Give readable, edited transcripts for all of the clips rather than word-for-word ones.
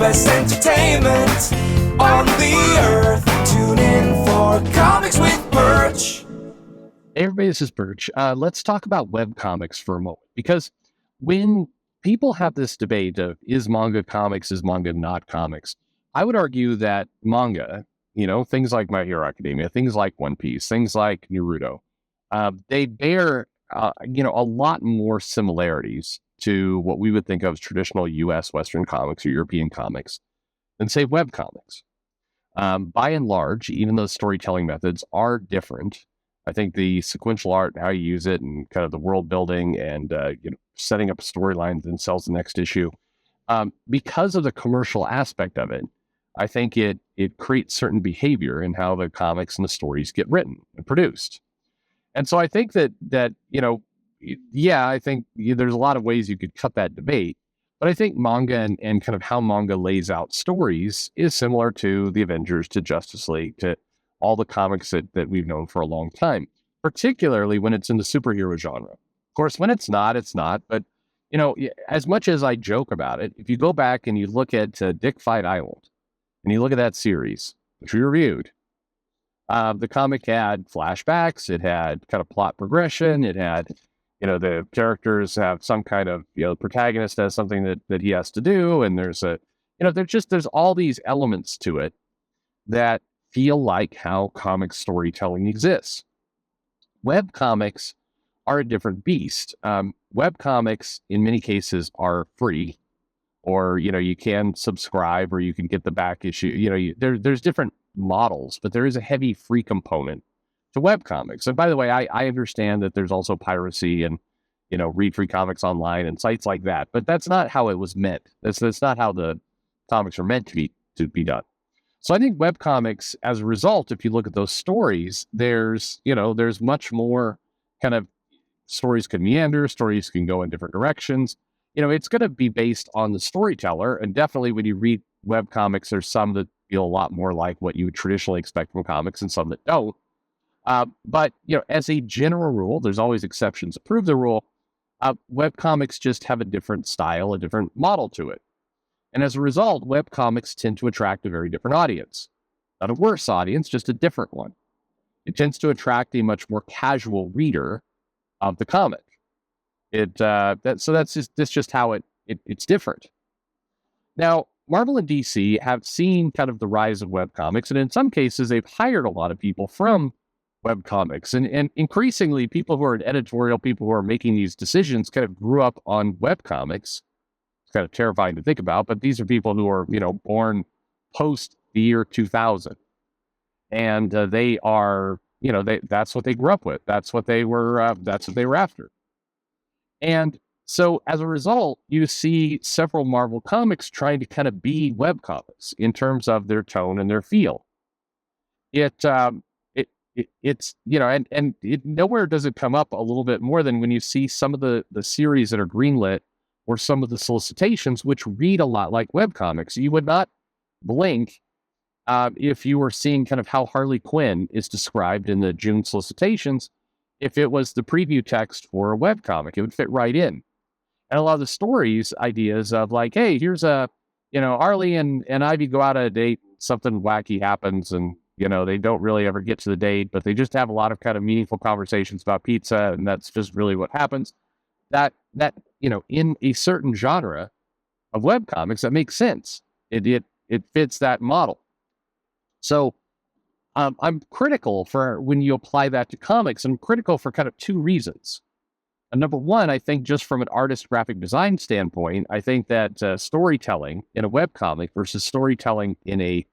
best entertainment on the earth. Tune in for Comics with Perch. Hey everybody, this is Perch. Let's talk about webcomics for a moment, because when people have this debate of is manga comics, is manga not comics, I would argue that manga, things like My Hero Academia, things like One Piece, things like Naruto, they bear, a lot more similarities to what we would think of as traditional U.S. Western comics or European comics than, say, webcomics. By and large, even though storytelling methods are different, I think the sequential art and how you use it and kind of the world building and setting up a storyline that then sells the next issue, because of the commercial aspect of it, I think it creates certain behavior in how the comics and the stories get written and produced. And so I think that I think there's a lot of ways you could cut that debate. But I think manga and kind of how manga lays out stories is similar to the Avengers, to Justice League, to all the comics that we've known for a long time, particularly when it's in the superhero genre. Of course, when it's not, it's not. But, as much as I joke about it, if you go back and you look at Dick Fight Island, and you look at that series, which we reviewed, the comic had flashbacks, it had kind of plot progression, it had, the characters have some kind of, the protagonist has something that he has to do, and there's there's all these elements to it that feel like how comic storytelling exists. Webcomics are a different beast. Webcomics, in many cases, are free, or, you can subscribe, or you can get the back issue. There's different models, but there is a heavy free component to webcomics. And by the way, I understand that there's also piracy and, read free comics online and sites like that, but that's not how it was meant. That's not how the comics are meant to be done. So I think webcomics, as a result, if you look at those stories, there's much more kind of stories can meander, stories can go in different directions. It's going to be based on the storyteller. And definitely when you read webcomics, there's some that feel a lot more like what you would traditionally expect from comics and some that don't. But, as a general rule, there's always exceptions that prove the rule. Webcomics just have a different style, a different model to it. And as a result, webcomics tend to attract a very different audience. Not a worse audience, just a different one. It tends to attract a much more casual reader of the comic. That's just how it's different. Now, Marvel and DC have seen kind of the rise of webcomics, and in some cases, they've hired a lot of people from webcomics. And increasingly, people who are editorial, people who are making these decisions kind of grew up on webcomics. It's kind of terrifying to think about, but these are people who are, born post the year 2000. And they are, that's what they grew up with. That's what they were after. And so as a result, you see several Marvel comics trying to kind of be webcomics in terms of their tone and their feel. Nowhere does it come up a little bit more than when you see some of the series that are greenlit or some of the solicitations, which read a lot like webcomics. You would not blink if you were seeing kind of how Harley Quinn is described in the June solicitations. If it was the preview text for a webcomic, it would fit right in. And a lot of the stories, ideas of like, hey, here's Harley and Ivy go out on a date, something wacky happens, and, they don't really ever get to the date, but they just have a lot of kind of meaningful conversations about pizza, and that's just really what happens. That in a certain genre of webcomics, that makes sense. It fits that model. So I'm critical for when you apply that to comics, and I'm critical for kind of two reasons. And number one, I think just from an artist graphic design standpoint, I think that storytelling in a webcomic versus storytelling in a,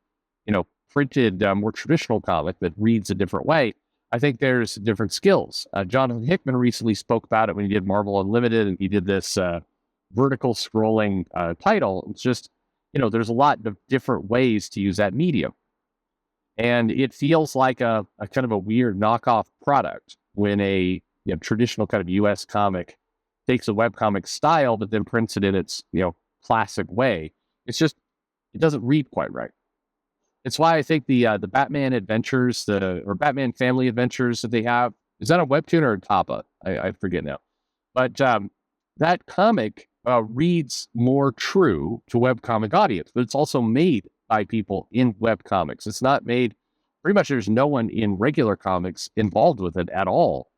printed, more traditional comic that reads a different way, I think there's different skills. Jonathan Hickman recently spoke about it when he did Marvel Unlimited, and he did this vertical scrolling title. It's just, there's a lot of different ways to use that medium. And it feels like a kind of a weird knockoff product when a traditional kind of U.S. comic takes a webcomic style, but then prints it in its, classic way. It's just, it doesn't read quite right. It's why I think the Batman Adventures, or Batman Family Adventures that they have, is that a webtoon or a Tapa? I forget now. But that comic reads more true to webcomic audience, but it's also made by people in webcomics. It's not made, pretty much there's no one in regular comics involved with it at all.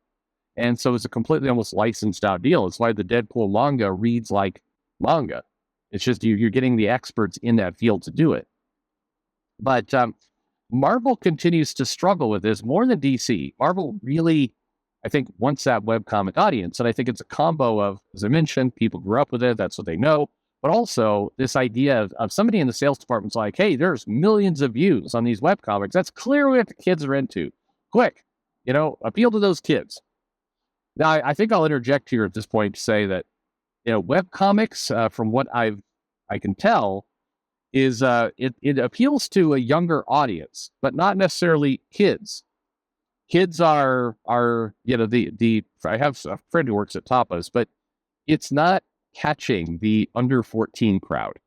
And so it's a completely almost licensed out deal. It's why the Deadpool manga reads like manga. It's just you're getting the experts in that field to do it. But Marvel continues to struggle with this more than DC. Marvel really, I think, wants that webcomic audience. And I think it's a combo of, as I mentioned, people grew up with it. That's what they know. But also this idea of somebody in the sales department's like, hey, there's millions of views on these webcomics. That's clearly what the kids are into. Quick, appeal to those kids. Now, I think I'll interject here at this point to say that, webcomics, from what I can tell, is it appeals to a younger audience, but not necessarily kids. Kids are I have a friend who works at Tapas, but it's not catching the under 14 crowd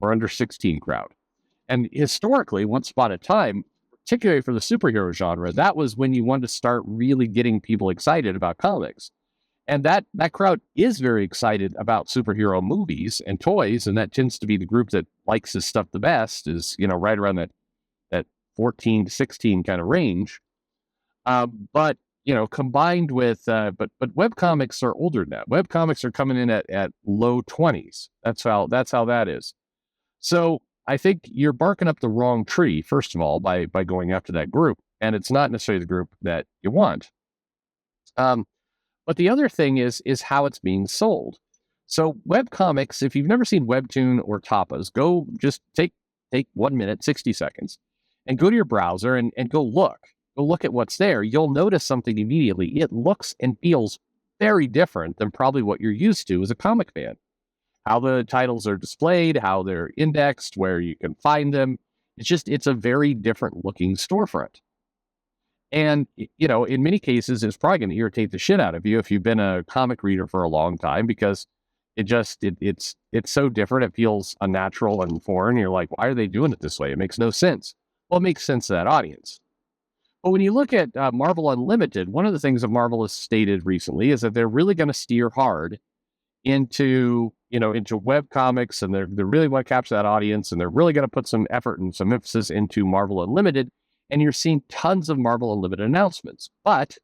or under 16 crowd. And historically, once upon a time, particularly for the superhero genre, that was when you wanted to start really getting people excited about comics. And that crowd is very excited about superhero movies and toys, and that tends to be the group that likes this stuff the best, is, right around that 14 to 16 kind of range. But combined with, but webcomics are older now. Webcomics are coming in at low 20s. That's how that is. So I think you're barking up the wrong tree, first of all, by going after that group. And it's not necessarily the group that you want. But the other thing is how it's being sold. So webcomics, if you've never seen Webtoon or Tapas, go just take 1 minute, 60 seconds, and go to your browser and go look. Go look at what's there. You'll notice something immediately. It looks and feels very different than probably what you're used to as a comic fan. How the titles are displayed, how they're indexed, where you can find them. It's a very different looking storefront. And, in many cases, it's probably going to irritate the shit out of you if you've been a comic reader for a long time, because it's so different. It feels unnatural and foreign. You're like, why are they doing it this way? It makes no sense. Well, it makes sense to that audience. But when you look at Marvel Unlimited, one of the things that Marvel has stated recently is that they're really going to steer hard into web comics, and they really want to capture that audience, and they're really going to put some effort and some emphasis into Marvel Unlimited. And you're seeing tons of Marvel Unlimited announcements. But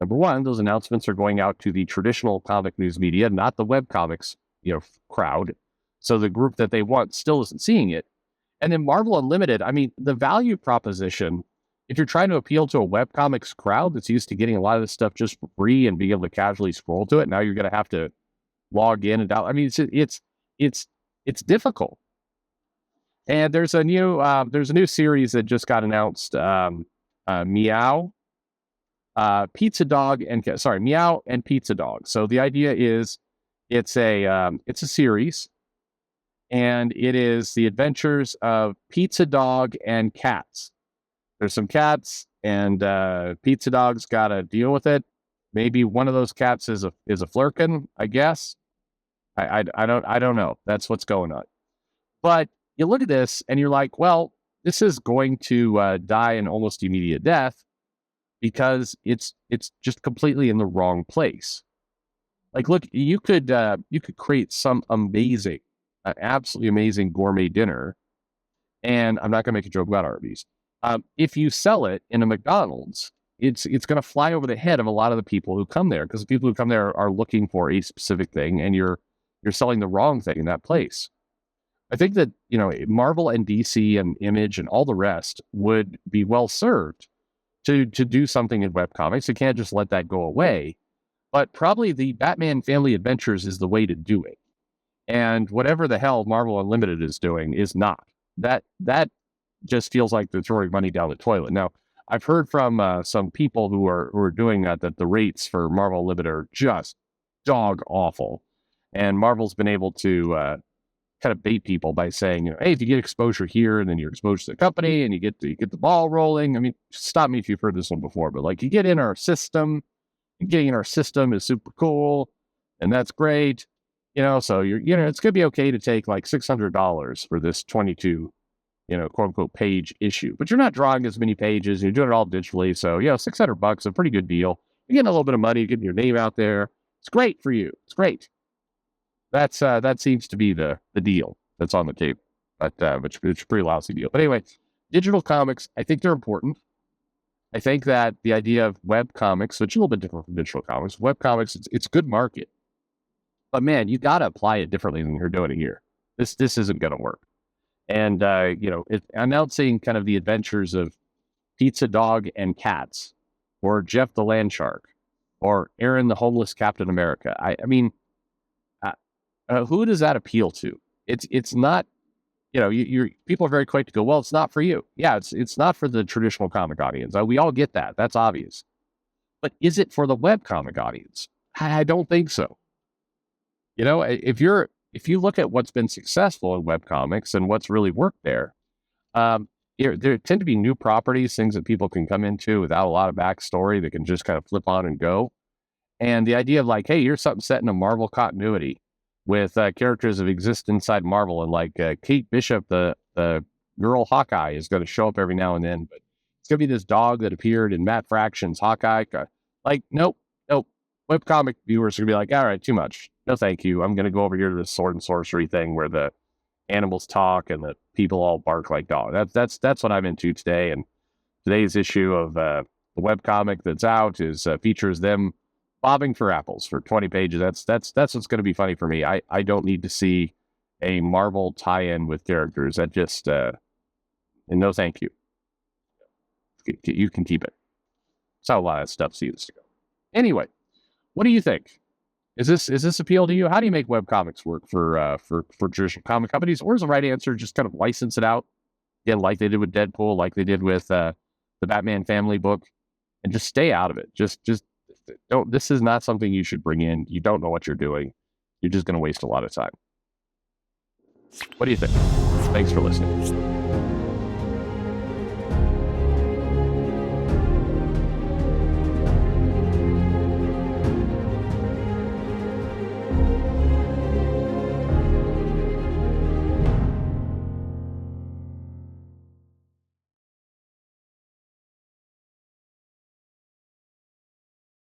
number one, those announcements are going out to the traditional comic news media, not the web comics, crowd. So the group that they want still isn't seeing it. And then Marvel Unlimited, I mean, the value proposition, if you're trying to appeal to a webcomics crowd that's used to getting a lot of this stuff just for free and being able to casually scroll to it, now you're going to have to log in and out. I mean, it's difficult. And there's a new series that just got announced. Meow, Meow and Pizza Dog. So the idea is it's a series, and it is the adventures of Pizza Dog and cats. There's some cats, and Pizza Dog's got to deal with it. Maybe one of those cats is a flurkin, I guess. I don't know. That's what's going on. But you look at this and you're like, well, this is going to die an almost immediate death because it's just completely in the wrong place. Like, look, you could create some amazing, absolutely amazing gourmet dinner, and I'm not going to make a joke about Arby's. If you sell it in a McDonald's, it's going to fly over the head of a lot of the people who come there, because the people who come there are looking for a specific thing, and you're selling the wrong thing in that place. I think that, Marvel and DC and Image and all the rest would be well served to do something in webcomics. You can't just let that go away. But probably the Batman Family Adventures is the way to do it. And whatever the hell Marvel Unlimited is doing is not. That just feels like they're throwing money down the toilet. Now, I've heard from some people who are doing that the rates for Marvel Unlimited are just dog awful. And Marvel's been able to kind of bait people by saying, hey, if you get exposure here, and then you're exposed to the company, and you get the ball rolling. I mean, stop me if you've heard this one before, but like, you get in our system, and getting in our system is super cool, and that's great. So it's going to be okay to take like $600 for this 22, quote unquote page issue, but you're not drawing as many pages. You're doing it all digitally. So, $600, a pretty good deal. You're getting a little bit of money, getting your name out there. It's great for you. It's great. That seems to be the deal that's on the table, but which it's a pretty lousy deal. But anyway, digital comics, I think they're important. I think that the idea of web comics, which is a little bit different from digital comics, web comics, it's good market. But man, you got to apply it differently than you're doing it here. This isn't going to work. And announcing kind of the adventures of Pizza Dog and Cats, or Jeff the Land Shark, or Aaron the Homeless Captain America. I mean, who does that appeal to? It's not. You're people are very quick to go, well, it's not for you. Yeah, it's not for the traditional comic audience. We all get that. That's obvious. But is it for the web comic audience? I don't think so. If you look at what's been successful in web comics and what's really worked there, there tend to be new properties, things that people can come into without a lot of backstory that can just kind of flip on and go. And the idea of like, hey, here's something set in a Marvel continuity with characters that exist inside Marvel, and like Kate Bishop, the girl Hawkeye, is going to show up every now and then, but it's going to be this dog that appeared in Matt Fraction's Hawkeye. Nope. Webcomic viewers are going to be like, all right, too much. No, thank you. I'm going to go over here to the sword and sorcery thing where the animals talk and the people all bark like dogs. That's what I'm into today. And today's issue of the webcomic that's out features them bobbing for apples for 20 pages. That's what's going to be funny for me. I don't need to see a Marvel tie-in with characters. That just and no thank you. You can keep it. That's how a lot of stuff seems to go. Anyway, what do you think? Is this appeal to you? How do you make webcomics work for traditional comic companies? Or is the right answer just kind of license it out? Again, like they did with Deadpool, like they did with the Batman family book, and just stay out of it. Just don't. This is not something you should bring in. You don't know what you're doing. You're just going to waste a lot of time. What do you think? Thanks for listening.